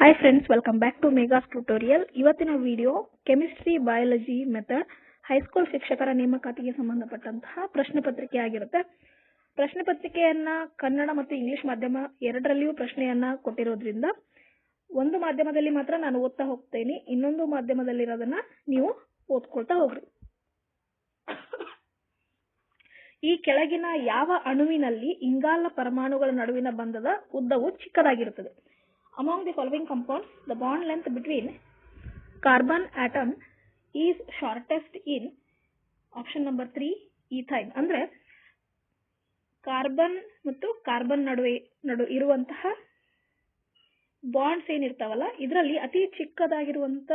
Hi friends, welcome back to Mega's tutorial. ಇವತ್ತಿನ video chemistry biology method high school ಶಿಕ್ಷಕರ ನೇಮಕಾತಿಗೆ ಸಂಬಂಧಪಟ್ಟಂತಹ ಪ್ರಶ್ನೆ ಪತ್ರಿಕೆ ಆಗಿರುತ್ತೆ. ಪ್ರಶ್ನೆ ಪತ್ರಿಕೆಯನ್ನ ಕನ್ನಡ ಮತ್ತು ಇಂಗ್ಲಿಷ್ ಮಾಧ್ಯಮ ಎರಡರಲ್ಲಿಯೂ ಪ್ರಶ್ನೆಯನ್ನ ಕೊಟ್ಟಿರೋದ್ರಿಂದ ಒಂದು ಮಾಧ್ಯಮದಲ್ಲಿ ಮಾತ್ರ ನಾನು ಓದ್ತಾ ಹೋಗ್ತೇನೆ, ಇನ್ನೊಂದು ಮಾಧ್ಯಮದಲ್ಲಿರೋದನ್ನ ನೀವು ಓದ್ಕೊಳ್ತಾ ಹೋಗ್ರಿ. ಈ ಕೆಳಗಿನ ಯಾವ ಅಣುವಿನಲ್ಲಿ ಇಂಗಾಲ ಪರಮಾಣುಗಳ ನಡುವಿನ ಬಂಧದ ಉದ್ದವು ಚಿಕ್ಕದಾಗಿರುತ್ತದೆ? Among the following compounds, the bond length between carbon atom is shortest in option number 3 ethine. ಅಂದ್ರೆ ಕಾರ್ಬನ್ ಮತ್ತು ಕಾರ್ಬನ್ ನಡುವೆ ಇರುವಂತಹ ಬಾಂಡ್ಸ್ ಏನಿರ್ತಾವಲ್ಲ, ಇದರಲ್ಲಿ ಅತಿ ಚಿಕ್ಕದಾಗಿರುವಂತ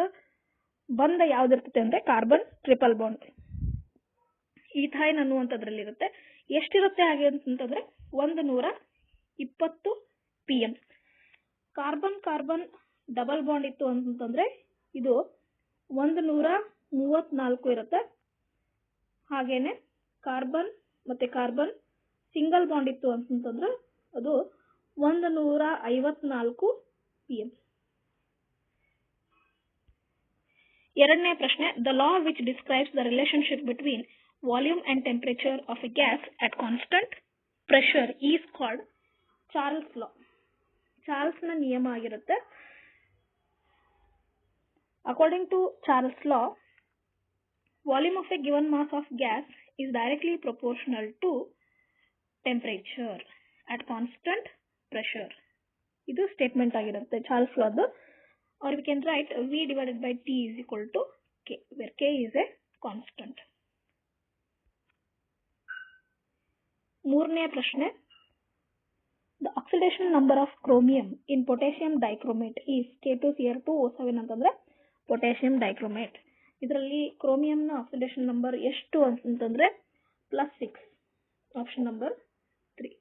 ಬಂಧ ಯಾವ್ದಿರ್ತದೆ ಅಂದ್ರೆ ಕಾರ್ಬನ್ ಟ್ರಿಪಲ್ ಬಾಂಡ್ ಈಥೈನ್ ಅನ್ನುವಂಥದ್ರಲ್ಲಿ ಇರುತ್ತೆ. ಎಷ್ಟಿರುತ್ತೆ ಹಾಗೆ ಅಂತಂದ್ರೆ 120 pm. Carbon carbon double bond ಇತ್ತು ಅಂತಂದ್ರೆ ಇದು 134 ಇರುತ್ತೆ. ಹಾಗೇನೆ ಕಾರ್ಬನ್ ಮತ್ತೆ ಕಾರ್ಬನ್ ಸಿಂಗಲ್ ಬಾಂಡ್ ಇತ್ತು ಅಂತಂದ್ರೆ ಅದು 154 pm. ಎರಡನೇ ಪ್ರಶ್ನೆ, the law which describes the relationship between volume and temperature of a gas at constant pressure is called Charles law. Charles ನ ನಿಯಮ ಆಗಿರುತ್ತೆ. According to Charles law, volume of a given mass of gas is directly proportional to temperature at constant pressure. ಇದು statement ಆಗಿರುತ್ತೆ Charles ಲಾದು. Or we can write V divided by T is equal to K, where K is a constant. ಮೂರನೇ ಪ್ರಶ್ನೆ, the oxidation number of chromium in potassium dichromate is K2Cr2O7 ಅಂತಂದ್ರೆ potassium dichromate. ಇದರಲ್ಲಿ chromium ನ oxidation number ಎಷ್ಟು ಅಂತಂದ್ರೆ +6, option number 3.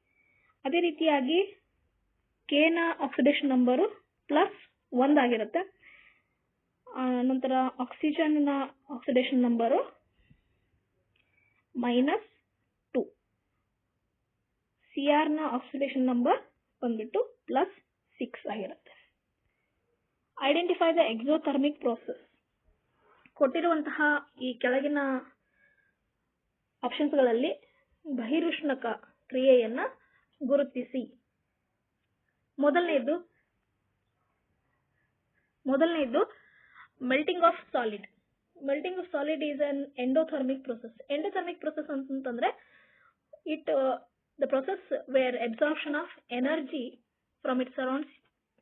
ಅದೇ ರೀತಿಯಾಗಿ K ನ ಆಕ್ಸಿಡೇಷನ್ ನಂಬರು +1 ಆಗಿರುತ್ತೆ. ನಂತರ ಆಕ್ಸಿಜನ್ ನ ಆಕ್ಸಿಡೇಷನ್ ನಂಬರು -2. ಸಿಆರ್ ನ ಆಕ್ಸಿಡೇಷನ್ ನಂಬರ್ ಬಂದ್ಬಿಟ್ಟು +6 ಆಗಿರುತ್ತೆ. Identify the exothermic process. ಕೊಟ್ಟಿರುವಂತಹ ಈ ಕೆಳಗಿನ ಆಪ್ಷನ್ಸ್ ಗಳಲ್ಲಿ ಬಹಿರುಷ್ಣಕ ಕ್ರಿಯೆಯನ್ನ ಗುರುತಿಸಿ. ಮೊದಲನೇದು melting of solid. Melting of solid is an endothermic process. Endothermic process ಅಂತಂದ್ರೆ the process where absorption of energy from its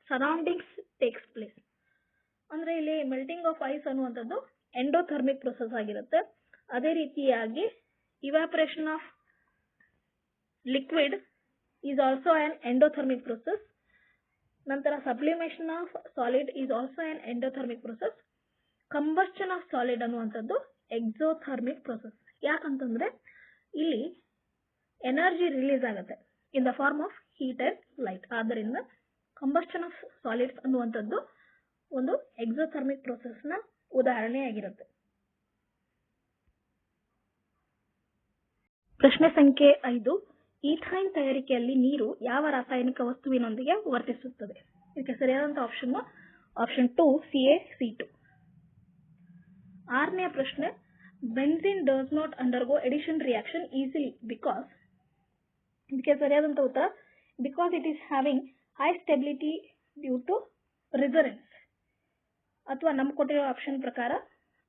surroundings takes place. ಅಂದ್ರೆ ಇಲ್ಲಿ ಮೆಲ್ಟಿಂಗ್ ಆಫ್ ಐಸ್ ಅನ್ನುವಂಥದ್ದು ಎಂಡೋಥರ್ಮಿಕ್ ಪ್ರೊಸೆಸ್ ಆಗಿರುತ್ತೆ. ಅದೇ ರೀತಿಯಾಗಿ evaporation of liquid is also an endothermic process. ನಂತರ sublimation of solid is also an endothermic process. Combustion of solid ಅನ್ನುವಂಥದ್ದು exothermic process. ಯಾಕಂತಂದ್ರೆ ಇಲ್ಲಿ ಎನರ್ಜಿ ರಿಲೀಸ್ ಆಗುತ್ತೆ in the form of heat and light. ಆದ್ದರಿಂದ combustion of solids ಅನ್ನುವಂಥದ್ದು ಒಂದು exothermic process ನ ಉದಾಹರಣೆಯಾಗಿರುತ್ತೆ. ಪ್ರಶ್ನೆ ಸಂಖ್ಯೆ 5, ಈಥೈನ್ ತಯಾರಿಕೆಯಲ್ಲಿ ನೀರು ಯಾವ ರಾಸಾಯನಿಕ ವಸ್ತುವಿನೊಂದಿಗೆ ವರ್ತಿಸುತ್ತದೆ? ಇದಕ್ಕೆ ಸರಿಯಾದಂತ ಆಪ್ಷನ್ 2 CaC2. ಆರನೇ ಪ್ರಶ್ನೆ, benzene does not undergo addition reaction easily because. ಇದಕ್ಕೆ ಸರಿಯಾದಂತ ಉತ್ತರ because it is having high stability due to resonance. ಅಥವಾ ನಮ್ಗೆ ಕೊಟ್ಟಿರೋ ಆಪ್ಷನ್ ಪ್ರಕಾರ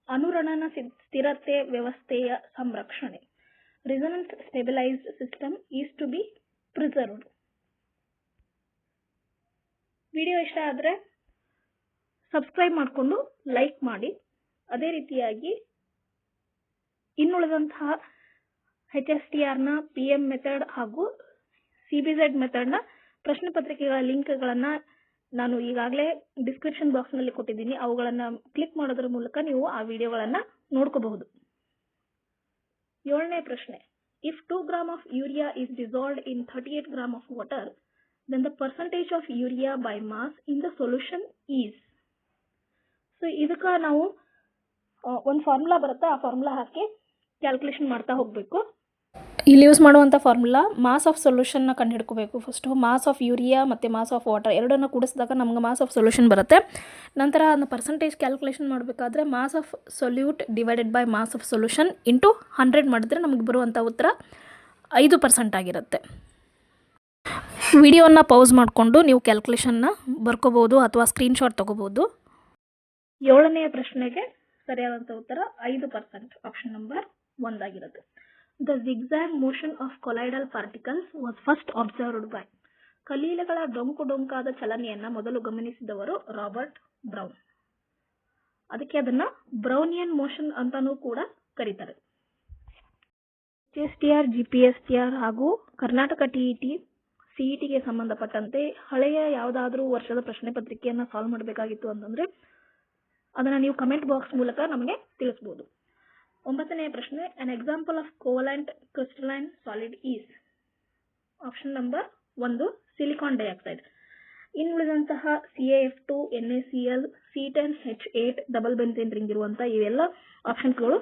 ಅನುರಣನ ಸ್ಥಿರತೆ ವ್ಯವಸ್ಥೆಯ ಸಂರಕ್ಷಣೆ. Resonance stabilised system is to be preserved. Video ಇಷ್ಟ ಆದ್ರೆ ಸಬ್ಸ್ಕ್ರೈಬ್ ಮಾಡಿಕೊಂಡು ಲೈಕ್ ಮಾಡಿ. ಅದೇ ರೀತಿಯಾಗಿ ಇನ್ನುಳಿದಂತಹ HSTR ನ PM ಮೆಥಡ್ ಹಾಗೂ CBZ ಮೆಥಡ್ ನ ಪ್ರಶ್ನೆ ಪತ್ರಿಕೆಗಳ ಲಿಂಕ್ಗಳನ್ನ ನಾನು ಈಗಾಗಲೇ ಡಿಸ್ಕ್ರಿಪ್ಷನ್ ಬಾಕ್ಸ್ ನಲ್ಲಿ ಕೊಟ್ಟಿದ್ದೀನಿ. ಅವುಗಳನ್ನ ಕ್ಲಿಕ್ ಮಾಡೋದ್ರ ಮೂಲಕ ನೀವು ಆ ವಿಡಿಯೋಗಳನ್ನ ನೋಡ್ಕೋಬಹುದು. 7ನೇ ಪ್ರಶ್ನೆ, if 2 grams of urea is dissolved in 38 grams of water, then the percentage of urea by mass in the solution is. So ಇದಕ್ಕ ನಾವು ಒಂದು ಫಾರ್ಮುಲಾ ಬರುತ್ತೆ, ಆ ಫಾರ್ಮುಲಾ ಹಾಕಿ ಕ್ಯಾಲ್ಕುಲೇಷನ್ ಮಾಡ್ತಾ ಹೋಗ್ಬೇಕು. ಇಲ್ಲಿ ಯೂಸ್ ಮಾಡುವಂಥ ಫಾರ್ಮುಲಾ ಮಾಸ್ ಆಫ್ ಸೊಲ್ಯೂಷನ್ನ ಕಂಡುಹಿಡ್ಕೋಬೇಕು. ಫಸ್ಟು ಮಾಸ್ ಆಫ್ ಯೂರಿಯಾ ಮತ್ತು ಮಾಸ್ ಆಫ್ ವಾಟರ್ ಎರಡನ್ನು ಕೂಡಿಸಿದಾಗ ನಮ್ಗೆ ಮಾಸ್ ಆಫ್ ಸೊಲ್ಯೂಷನ್ ಬರುತ್ತೆ. ನಂತರ ಅದನ್ನ ಪರ್ಸೆಂಟೇಜ್ ಕ್ಯಾಲ್ಕುಲೇಷನ್ ಮಾಡಬೇಕಾದ್ರೆ mass of solute divided by mass of solution into 100 ಮಾಡಿದ್ರೆ ನಮಗೆ ಬರುವಂಥ ಉತ್ತರ 5% ಆಗಿರುತ್ತೆ. ವಿಡಿಯೋನ ಪೌಸ್ ಮಾಡಿಕೊಂಡು ನೀವು ಕ್ಯಾಲ್ಕುಲೇಷನ್ನ ಬರ್ಕೋಬೋದು ಅಥವಾ ಸ್ಕ್ರೀನ್ಶಾಟ್ ತೊಗೋಬೋದು. 7ನೇ ಪ್ರಶ್ನೆಗೆ ಸರಿಯಾದಂಥ ಉತ್ತರ 5%, ಆಪ್ಷನ್ ನಂಬರ್ 1 ಆಗಿರುತ್ತೆ. The zigzag motion of colloidal particles was first observed by. ಕಲೀಲಗಳ ಡೊಂಕಾದ ಚಲನೆಯನ್ನು ಮೊದಲು ಗಮನಿಸಿದವರು ರಾಬರ್ಟ್ ಬ್ರೌನ್. ಅದಕ್ಕೆ ಅದನ್ನ ಬ್ರೌನಿಯನ್ ಮೋಷನ್ ಅಂತಾನೂ ಕೂಡ ಕರೀತಾರೆ. HSTR, GPSTR ಹಾಗೂ ಕರ್ನಾಟಕ TET, CETಗೆ ಸಂಬಂಧಪಟ್ಟಂತೆ ಹಳೆಯ ಯಾವುದಾದ್ರೂ ವರ್ಷದ ಪ್ರಶ್ನೆ ಪತ್ರಿಕೆಯನ್ನು ಸಾಲ್ವ್ ಮಾಡಬೇಕಾಗಿತ್ತು ಅಂತಂದ್ರೆ ಅದನ್ನ ನೀವು ಕಮೆಂಟ್ ಬಾಕ್ಸ್ ಮೂಲಕ ನಮಗೆ ತಿಳಿಸಬಹುದು. 9ನೇ ಪ್ರಶ್ನೆ, an example of covalent crystalline solid is. Option number 1 silicon dioxide. ಇನ್ನುಳಿದಂತಹ CaF2, NaCl, C10H8 double benzene ring ಇರುವಂತ ಇವೆಲ್ಲ ಆಪ್ಷನ್ಸ್ಗಳು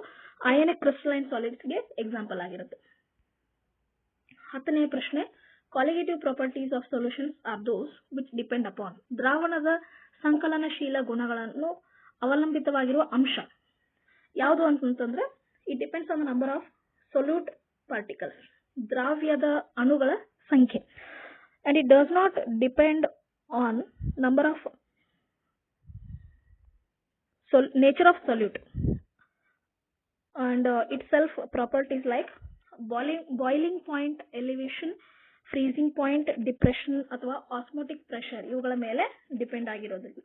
ಅಯಾನಿಕ್ ಕ್ರಿಸ್ಟಲೈನ್ ಸಾಲಿಡ್ಸ್ಗೆ ಎಕ್ಸಾಂಪಲ್ ಆಗಿರುತ್ತೆ. 10ನೇ ಪ್ರಶ್ನೆ, colligative properties of solutions are those which depend upon. ದ್ರಾವಣದ ಸಂಕಲನಶೀಲ ಗುಣಗಳನ್ನು ಅವಲಂಬಿತವಾಗಿರುವ ಅಂಶ ಯಾವುದು ಅಂತಂದ್ರೆ it depends on the number of solute particles, ದ್ರಾವ್ಯದ ಅಣುಗಳ ಸಂಖ್ಯೆ, and it does not depend on number of nature of solute and itself properties like boiling point, elevation, freezing point, depression ಅಥವಾ ಆಸ್ಮೋಟಿಕ್ ಪ್ರೆಷರ್ ಇವುಗಳ ಮೇಲೆ depend ಆಗಿರೋದಿಲ್ಲ.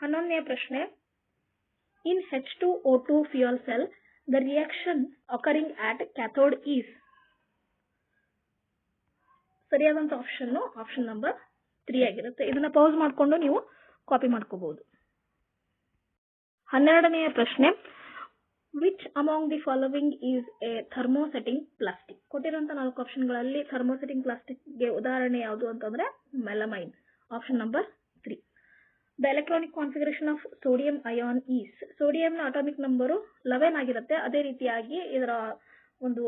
11ನೇ ಪ್ರಶ್ನೆ, in H2O2 fuel cell the reaction occurring at cathode is. ಸರಿಯಾದಂತ option number 3 ಆಗಿರುತ್ತೆ. ಇದನ್ನ pause ಮಾಡಿಕೊಂಡು ನೀವು ಕಾಪಿ ಮಾಡ್ಕೋಬಹುದು. 12ನೇ ಪ್ರಶ್ನೆ, which among the following is a thermosetting plastic. ಕೊಟ್ಟಿರುವಂತ 4 ಆಪ್ಷನ್ಗಳಲ್ಲಿ ಥರ್ಮೋಸೆಟಿಂಗ್ ಪ್ಲಾಸ್ಟಿಕ್ಗೆ ಉದಾಹರಣೆ ಯಾವುದು ಅಂತಂದ್ರೆ melamine, option number 3. The electronic configuration of sodium ion is. ಸೋಡಿಯಂನ ಅಟಾಮಿಕ್ ನಂಬರು 11 ಆಗಿರುತ್ತೆ. ಅದೇ ರೀತಿಯಾಗಿ ಇದರ ಒಂದು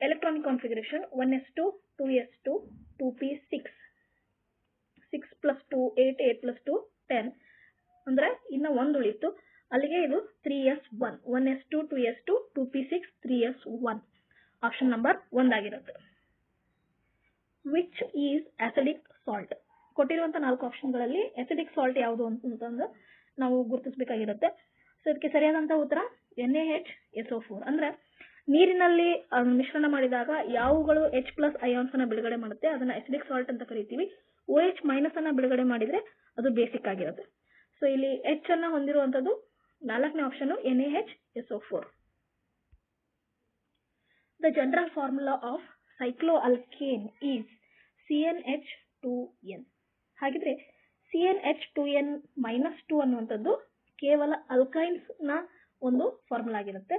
electronic configuration 1s2, 2s2, 2p6, 6 + 2 8, 8 + 2 10 ಅಂದ್ರೆ ಇನ್ನ ಒಂದು ಉಳಿತು, ಅಲ್ಲಿಗೆ ಇದು 3s1, 1s2, 2s2, 2p6, 3s1, option number 1 ಆಗಿರುತ್ತೆ. Which is acidic salt. ಕೊಟ್ಟಿರುವಂತ 4 ಆಪ್ಷನ್ಗಳಲ್ಲಿ ಅಸಿಡಿಕ್ ಸಾಲ್ಟ್ ಯಾವುದು ಅಂತಂದ್ರೆ ನಾವು ಗುರುತಿಸಬೇಕಾಗಿರುತ್ತೆ. ಸೊ ಇದಕ್ಕೆ ಸರಿಯಾದಂತ ಉತ್ತರ NaHSO4. ಅಂದ್ರೆ ನೀರಿನಲ್ಲಿ ಮಿಶ್ರಣ ಮಾಡಿದಾಗ ಯಾವುಗಳು H+ ಅಯಾನ್ಸ್ ಅನ್ನ ಬಿಡುಗಡೆ ಮಾಡುತ್ತೆ ಅದನ್ನ ಅಸಿಡಿಕ್ ಸಾಲ್ಟ್ ಅಂತ ಕರಿತೀವಿ. OH- ಅನ್ನ ಬಿಡುಗಡೆ ಮಾಡಿದ್ರೆ ಅದು ಬೇಸಿಕ್ ಆಗಿರುತ್ತೆ. ಸೊ ಇಲ್ಲಿ H ಅನ್ನ ಹೊಂದಿರುವಂತದ್ದು 4ನೇ option NaHSO4. The general formula of cycloalkane is CnH2n. ಹಾಗಿದ್ರೆ CnH2n-2 ಅನ್ನುವಂಥದ್ದು ಕೇವಲ ಅಲ್ಕೈನ್ಸ್ ನ ಒಂದು ಫಾರ್ಮುಲಾ ಆಗಿರುತ್ತೆ.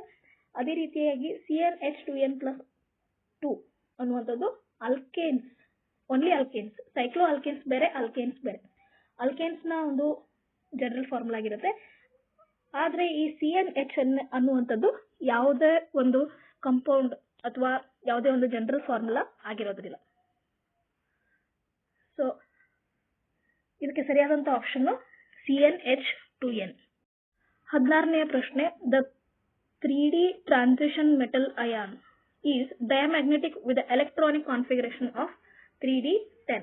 ಅದೇ ರೀತಿಯಾಗಿ CnH2n+2 ಅನ್ನುವಂಥದ್ದು alkanes, only alkanes. Cyclo alkanes ಬೇರೆ, ಅಲ್ಕೇನ್ಸ್ ಬೇರೆ. ಅಲ್ಕೇನ್ಸ್ ನ ಒಂದು ಜನರಲ್ ಫಾರ್ಮುಲಾ ಆಗಿರುತ್ತೆ. ಆದ್ರೆ ಈ CnH ಅನ್ನುವಂಥದ್ದು ಯಾವುದೇ ಒಂದು ಕಂಪೌಂಡ್ ಅಥವಾ ಯಾವುದೇ ಒಂದು ಜನರಲ್ ಫಾರ್ಮುಲಾ ಆಗಿರೋದ್ರಿಲ್ಲ. ಸೊ ಇದಕ್ಕೆ ಸರಿಯಾದಂತ ಆಪ್ಷನ್ CnH2n. 16ನೇ ಪ್ರಶ್ನೆ, the 3D transition metal ion is diamagnetic with electronic configuration of 3D10.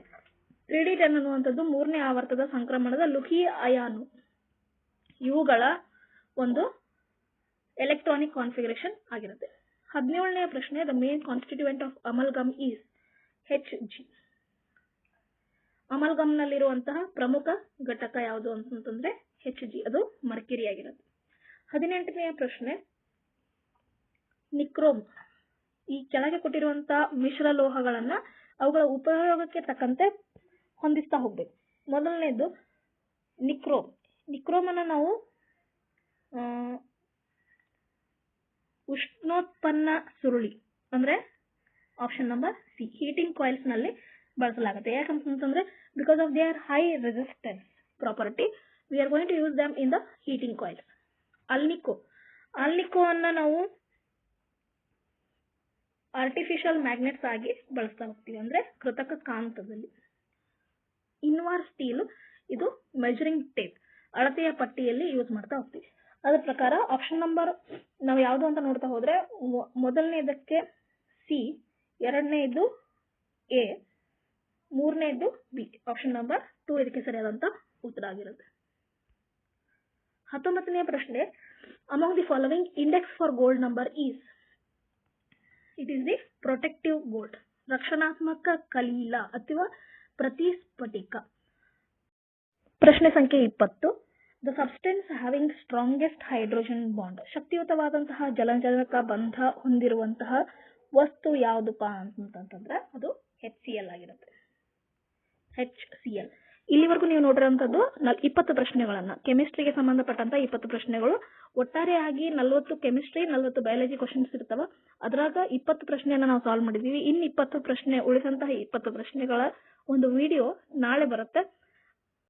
3D10 ಅನ್ನುವಂಥದ್ದು 3ನೇ ಆವರ್ತದ ಸಂಕ್ರಮಣದ ಲೋಹೀಯ ಅಯಾನು. ಇವುಗಳ ಒಂದು ಎಲೆಕ್ಟ್ರಾನಿಕ್ ಕಾನ್ಫಿಗರೇಷನ್ ಆಗಿರುತ್ತೆ. 17ನೇ ಪ್ರಶ್ನೆ, the main constituent of amalgam is Hg. Amalgam ನಲ್ಲಿರುವಂತಹ ಪ್ರಮುಖ ಘಟಕ ಯಾವುದು ಅಂತಂದ್ರೆ Hg, ಅದು ಮರ್ಕ್ಯುರಿ ಆಗಿರುತ್ತೆ. 18ನೇ ಪ್ರಶ್ನೆ, ನಿಕ್ರೋಮ್. ಈ ಕೆಳಗೆ ಕೊಟ್ಟಿರುವಂತಹ ಮಿಶ್ರ ಲೋಹಗಳನ್ನ ಅವುಗಳ ಉಪಯೋಗಕ್ಕೆ ತಕ್ಕಂತೆ ಹೊಂದಿಸ್ತಾ ಹೋಗ್ಬೇಕು. ಮೊದಲನೇದು ನಿಕ್ರೋಮ್. ನಿಕ್ರೋಮ್ ಅನ್ನ ನಾವು ಉಷ್ಣೋತ್ಪನ್ನ ಸುರುಳಿ ಅಂದ್ರೆ option number C, heating coils ನಲ್ಲಿ ಬಳಸಲಾಗುತ್ತೆ. ಯಾಕಂತಂದ್ರೆ because of their high resistance property we are going to use them in the heating coils. Alnico ಅನ್ನ ನಾವು ಆರ್ಟಿಫಿಷಿಯಲ್ ಮ್ಯಾಗ್ನೆಟ್ಸ್ ಆಗಿ ಬಳಸ್ತಾ ಹೋಗ್ತೀವಿ, ಅಂದ್ರೆ ಕೃತಕ ಕಾಂತದಲ್ಲಿ. ಇನ್ವಾರ್ ಸ್ಟೀಲ್ ಇದು ಮೆಜರಿಂಗ್ ಟೇಪ್, ಅಳತೆಯ ಪಟ್ಟಿಯಲ್ಲಿ ಯೂಸ್ ಮಾಡ್ತಾ ಹೋಗ್ತೀವಿ. ಅದ್ರ ಪ್ರಕಾರ ಆಪ್ಷನ್ ನಂಬರ್ ನಾವು ಯಾವುದು ಅಂತ ನೋಡ್ತಾ ಹೋದ್ರೆ ಮೊದಲನೇದಕ್ಕೆ ಸಿ, ಎರಡನೇದು ಎ, ಮೂರನೇದು ಬಿ. ಆಪ್ಷನ್ ನಂಬರ್ 2 ಇದಕ್ಕೆ ಸರಿಯಾದಂತ ಉತ್ತರ ಆಗಿರುತ್ತೆ. 19ನೇ ಪ್ರಶ್ನೆ, among the following index for gold number is. It is the protective gold, ರಕ್ಷಣಾತ್ಮಕ ಕಲೀಲ ಅಥವಾ ಪ್ರತಿಸ್ಫಟಿಕ. ಪ್ರಶ್ನೆ ಸಂಖ್ಯೆ 20, the substance having strongest hydrogen bond, ಶಕ್ತಿಯುತವಾದಂತಹ ಜಲಜನಕ ಬಂಧ ಹೊಂದಿರುವಂತಹ ವಸ್ತು ಯಾವುದಪ್ಪ ಅಂತಂತಂದ್ರೆ ಅದು HCl ಆಗಿರುತ್ತೆ. HCl. ಇಲ್ಲಿವರೆಗೂ ನೀವು ನೋಡಿರುವಂತದ್ದು 20 ಪ್ರಶ್ನೆಗಳನ್ನ, ಕೆಮಿಸ್ಟ್ರಿಗೆ ಸಂಬಂಧಪಟ್ಟಂತ 20 ಪ್ರಶ್ನೆಗಳು. ಒಟ್ಟಾರೆಯಾಗಿ 40 ಕೆಮಿಸ್ಟ್ರಿ 40 ಬಯಾಲಜಿ ಕ್ವಶನ್ಸ್ ಇರ್ತಾವ. ಅದ್ರಾಗ 20 ಪ್ರಶ್ನೆಯನ್ನ ನಾವು ಸಾಲ್ವ್ ಮಾಡಿದೀವಿ. ಇನ್ನು 20 ಪ್ರಶ್ನೆ ಉಳಿದಂತಹ 20 ಪ್ರಶ್ನೆಗಳ ಒಂದು ವಿಡಿಯೋ ನಾಳೆ ಬರುತ್ತೆ.